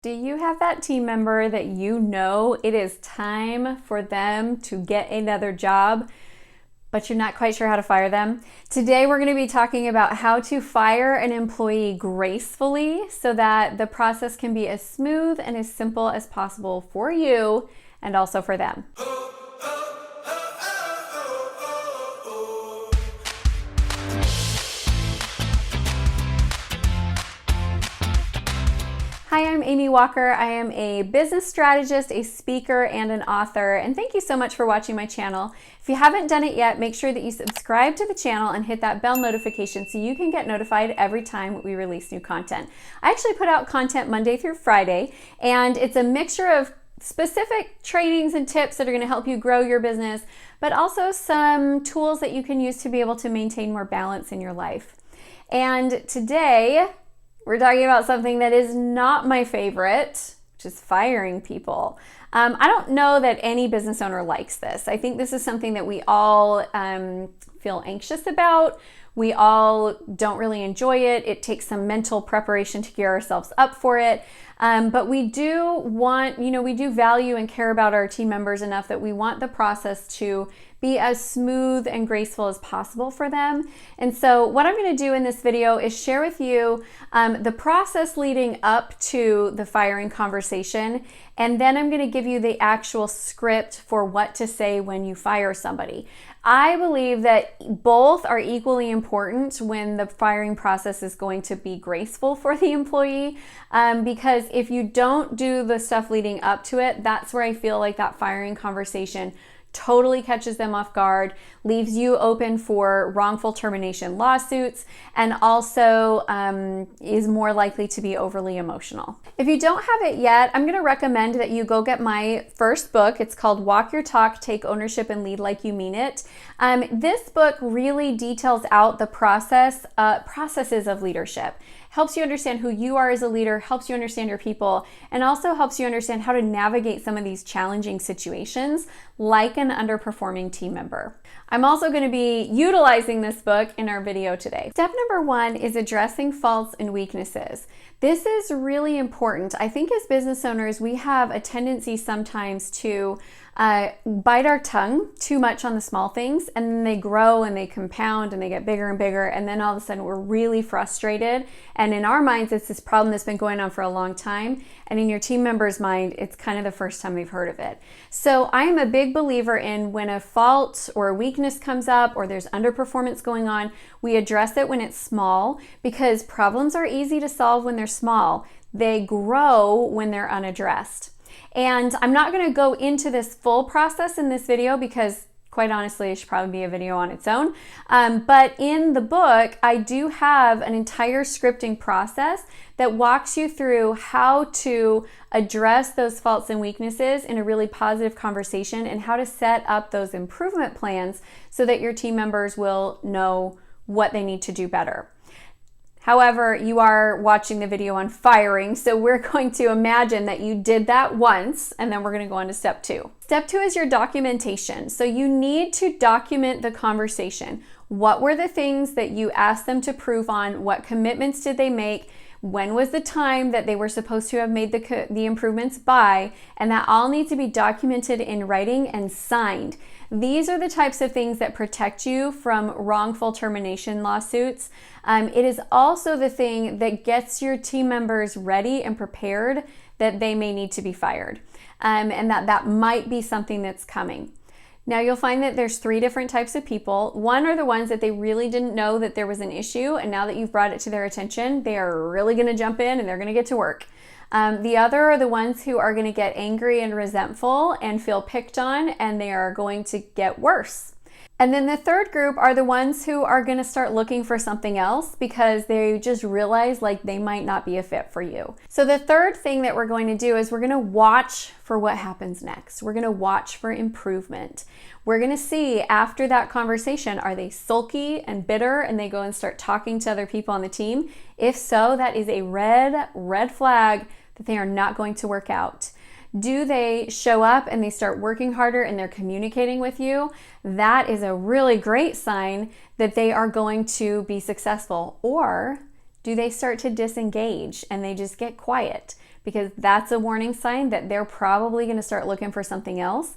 Do you have that team member that you know it is time for them to get another job, but you're not quite sure how to fire them? Today, we're going to be talking about how to fire an employee gracefully so that the process can be as smooth and as simple as possible for you and also for them. Hi, I'm Amy Walker. I am a business strategist, a speaker, and an author, and thank you so much for watching my channel. If you haven't done it yet, make sure that you subscribe to the channel and hit that bell notification so you can get notified every time we release new content. I actually put out content Monday through Friday, and it's a mixture of specific trainings and tips that are going to help you grow your business, but also some tools that you can use to be able to maintain more balance in your life. And today, we're talking about something that is not my favorite, which is firing people. I don't know that any business owner likes this. I think this is something that we all feel anxious about. We all don't really enjoy it. It takes some mental preparation to gear ourselves up for it. But we do want, we do value and care about our team members enough that we want the process to be as smooth and graceful as possible for them. And so what I'm going to do in this video is share with you the process leading up to the firing conversation. And then I'm going to give you the actual script for what to say when you fire somebody. I believe that both are equally important when the firing process is going to be graceful for the employee, because if you don't do the stuff leading up to it, that's where I feel like that firing conversation totally catches them off guard, leaves you open for wrongful termination lawsuits, and also is more likely to be overly emotional. If you don't have it yet, I'm going to recommend that you go get my first book. It's called Walk Your Talk, Take Ownership, and Lead Like You Mean It. This book really details out the processes of leadership. Helps you understand who you are as a leader, helps you understand your people, and also helps you understand how to navigate some of these challenging situations like an underperforming team member. I'm also going to be utilizing this book in our video today. Step number 1 is addressing faults and weaknesses. This is really important. I think as business owners, we have a tendency sometimes to bite our tongue too much on the small things, and then they grow and they compound and they get bigger and bigger, and then all of a sudden we're really frustrated, and in our minds it's this problem that's been going on for a long time, and in your team member's mind it's kind of the first time they've heard of it. So I am a big believer in when a fault or a weakness comes up or there's underperformance going on, we address it when it's small, because problems are easy to solve when they're small. They grow when they're unaddressed. And I'm not going to go into this full process in this video because, quite honestly, it should probably be a video on its own. But in the book, I do have an entire scripting process that walks you through how to address those faults and weaknesses in a really positive conversation and how to set up those improvement plans so that your team members will know what they need to do better. However, you are watching the video on firing, so we're going to imagine that you did that once, and then we're going to go on to step 2. Step 2 is your documentation. So you need to document the conversation. What were the things that you asked them to prove on? What commitments did they make? When was the time that they were supposed to have made the improvements by? And that all needs to be documented in writing and signed. These are the types of things that protect you from wrongful termination lawsuits. It is also the thing that gets your team members ready and prepared that they may need to be fired, and that might be something that's coming. Now you'll find that there's 3 different types of people. One are the ones that they really didn't know that there was an issue, and now that you've brought it to their attention, they are really going to jump in and they're going to get to work. The other are the ones who are going to get angry and resentful and feel picked on, and they are going to get worse. And then the third group are the ones who are going to start looking for something else because they just realize like they might not be a fit for you. So the third thing that we're going to do is we're going to watch for what happens next. We're going to watch for improvement. We're going to see after that conversation, are they sulky and bitter and they go and start talking to other people on the team? If so, that is a red flag that they are not going to work out. Do they show up and they start working harder and they're communicating with you? That is a really great sign that they are going to be successful. Or do they start to disengage and they just get quiet? because that's a warning sign that they're probably going to start looking for something else,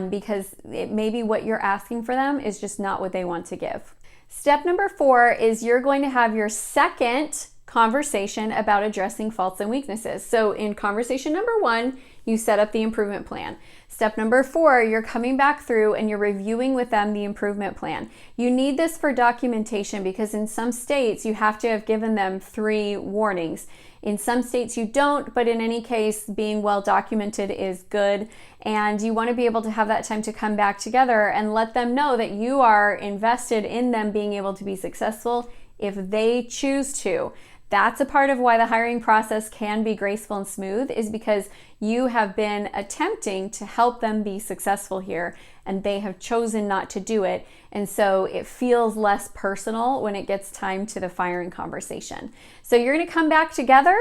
because maybe what you're asking for them is just not what they want to give. Step number 4 is you're going to have your second conversation about addressing faults and weaknesses. So in conversation number 1, you set up the improvement plan. Step number 4, you're coming back through and you're reviewing with them the improvement plan. You need this for documentation because in some states you have to have given them 3 warnings. In some states you don't, but in any case, being well documented is good. And you want to be able to have that time to come back together and let them know that you are invested in them being able to be successful if they choose to. That's a part of why the hiring process can be graceful and smooth, is because you have been attempting to help them be successful here and they have chosen not to do it. And so it feels less personal when it gets time to the firing conversation. So you're going to come back together.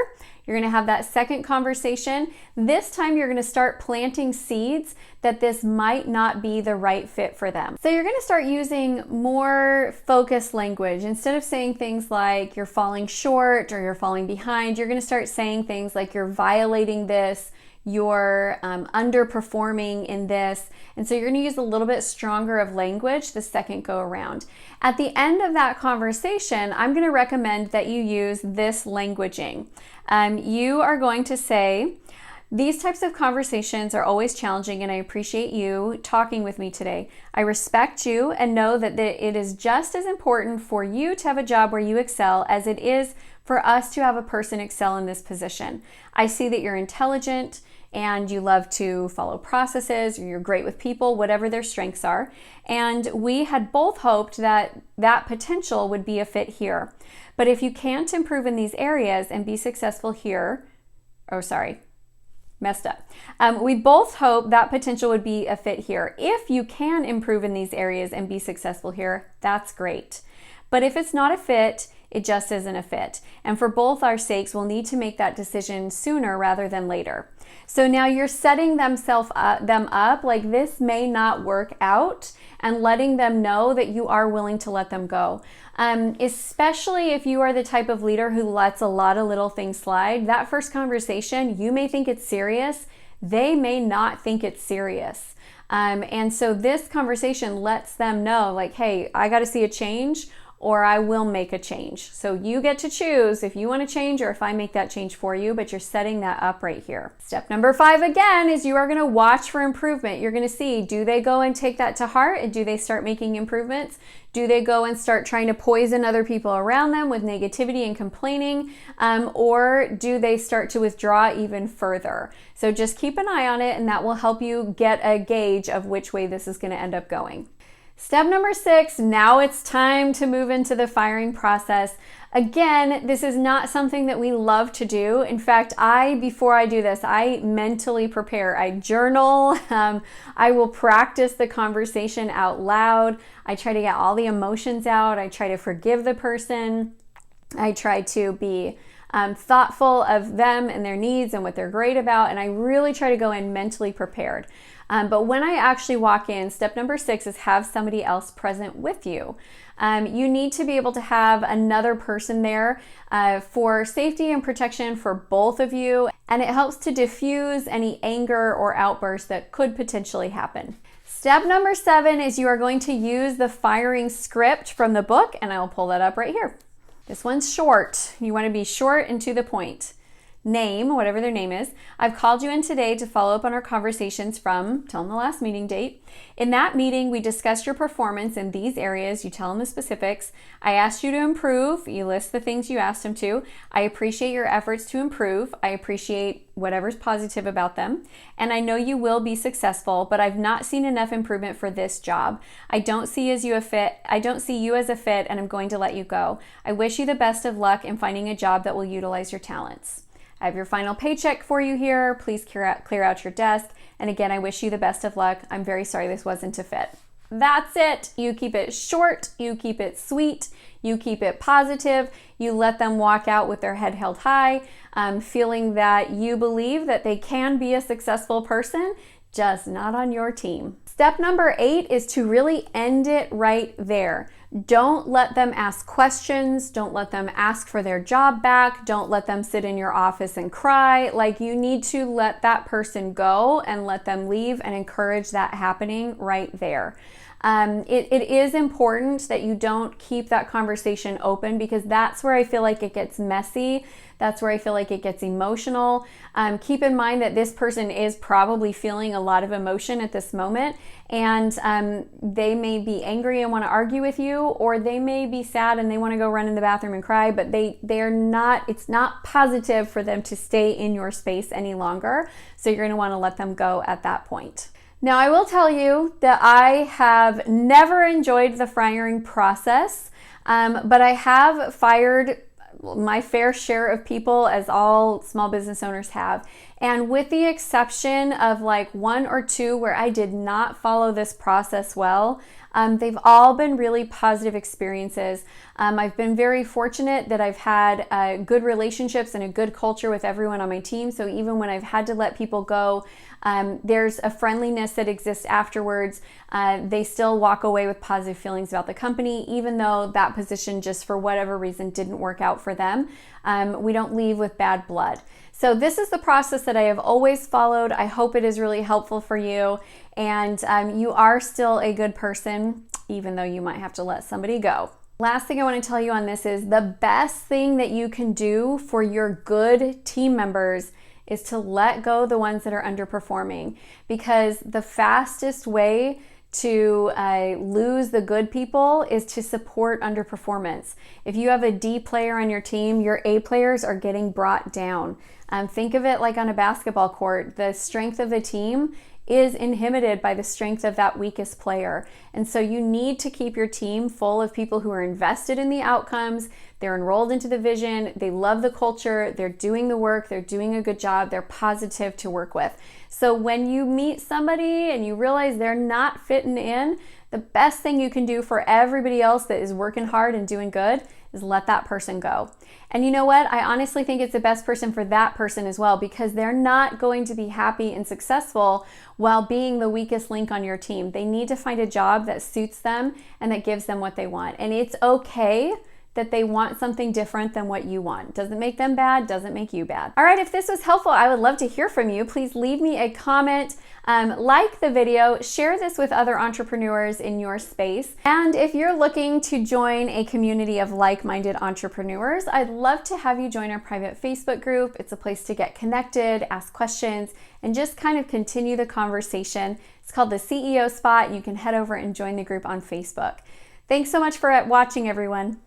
You're going to have that second conversation. This time you're going to start planting seeds that this might not be the right fit for them. So you're going to start using more focused language. Instead of saying things like you're falling short or you're falling behind, you're going to start saying things like you're violating this, you're underperforming in this. And so you're going to use a little bit stronger of language the second go around. At the end of that conversation, I'm going to recommend that you use this languaging. You are going to say, these types of conversations are always challenging and I appreciate you talking with me today. I respect you and know that it is just as important for you to have a job where you excel as it is for us to have a person excel in this position. I see that you're intelligent and you love to follow processes, or you're great with people, whatever their strengths are. And we had both hoped that that potential would be a fit here. But if you can't improve in these areas and be successful here, we both hope that potential would be a fit here. If you can improve in these areas and be successful here, that's great. But if it's not a fit, it just isn't a fit. And for both our sakes, we'll need to make that decision sooner rather than later. So now you're setting them up like this may not work out and letting them know that you are willing to let them go. Especially if you are the type of leader who lets a lot of little things slide. That first conversation, you may think it's serious. They may not think it's serious. And so this conversation lets them know like, hey, I got to see a change or I will make a change. So you get to choose if you want to change or if I make that change for you, but you're setting that up right here. Step number 5 again is you are going to watch for improvement. You're going to see, do they go and take that to heart and do they start making improvements? Do they go and start trying to poison other people around them with negativity and complaining? Or do they start to withdraw even further? So just keep an eye on it and that will help you get a gauge of which way this is going to end up going. Step number 6, now it's time to move into the firing process. Again, this is not something that we love to do. In fact, before I do this, I mentally prepare. I journal. I will practice the conversation out loud. I try to get all the emotions out. I try to forgive the person. I try to be thoughtful of them and their needs and what they're great about. And I really try to go in mentally prepared. But when I actually walk in, step number 6 is have somebody else present with you. You need to be able to have another person there for safety and protection for both of you. And it helps to diffuse any anger or outbursts that could potentially happen. Step number 7 is you are going to use the firing script from the book, and I'll pull that up right here. This one's short. You want to be short and to the point. Name, whatever their name is. I've called you in today to follow up on our conversations from, tell them the last meeting date. In that meeting, we discussed your performance in these areas. You tell them the specifics. I asked you to improve. You list the things you asked them to. I appreciate your efforts to improve. I appreciate whatever's positive about them. And I know you will be successful, but I've not seen enough improvement for this job. I don't see you as a fit, and I'm going to let you go. I wish you the best of luck in finding a job that will utilize your talents. I have your final paycheck for you here. Please clear out your desk. And again, I wish you the best of luck. I'm very sorry this wasn't a fit. That's it. You keep it short. You keep it sweet. You keep it positive. You let them walk out with their head held high, feeling that you believe that they can be a successful person, just not on your team. Step number 8 is to really end it right there. Don't let them ask questions. Don't let them ask for their job back. Don't let them sit in your office and cry. Like, you need to let that person go and let them leave and encourage that happening right there. It is important that you don't keep that conversation open, because that's where I feel like it gets messy. That's where I feel like it gets emotional. Keep in mind that this person is probably feeling a lot of emotion at this moment, and they may be angry and want to argue with you, or they may be sad and they want to go run in the bathroom and cry, but they're not, it's not positive for them to stay in your space any longer. So you're going to want to let them go at that point. Now, I will tell you that I have never enjoyed the firing process, but I have fired my fair share of people, as all small business owners have. And with the exception of like one or two where I did not follow this process well, they've all been really positive experiences. I've been very fortunate that I've had good relationships and a good culture with everyone on my team. So even when I've had to let people go, there's a friendliness that exists afterwards. They still walk away with positive feelings about the company, even though that position, just for whatever reason, didn't work out for them. We don't leave with bad blood. So this is the process that I have always followed. I hope it is really helpful for you, and you are still a good person, even though you might have to let somebody go. Last thing I want to tell you on this is the best thing that you can do for your good team members is to let go the ones that are underperforming, because the fastest way to lose the good people is to support underperformance. If you have a D player on your team, your A players are getting brought down. Think of it like on a basketball court. The strength of the team is inhibited by the strength of that weakest player. And so you need to keep your team full of people who are invested in the outcomes, they're enrolled into the vision, they love the culture, they're doing the work, they're doing a good job, they're positive to work with. So when you meet somebody and you realize they're not fitting in, the best thing you can do for everybody else that is working hard and doing good is let that person go. And you know what? I honestly think it's the best person for that person as well, because they're not going to be happy and successful while being the weakest link on your team. They need to find a job that suits them and that gives them what they want. And it's okay that they want something different than what you want. Doesn't make them bad, doesn't make you bad. All right, if this was helpful, I would love to hear from you. Please leave me a comment, like the video, share this with other entrepreneurs in your space. And if you're looking to join a community of like-minded entrepreneurs, I'd love to have you join our private Facebook group. It's a place to get connected, ask questions, and just kind of continue the conversation. It's called the CEO Spot. You can head over and join the group on Facebook. Thanks so much for watching, everyone.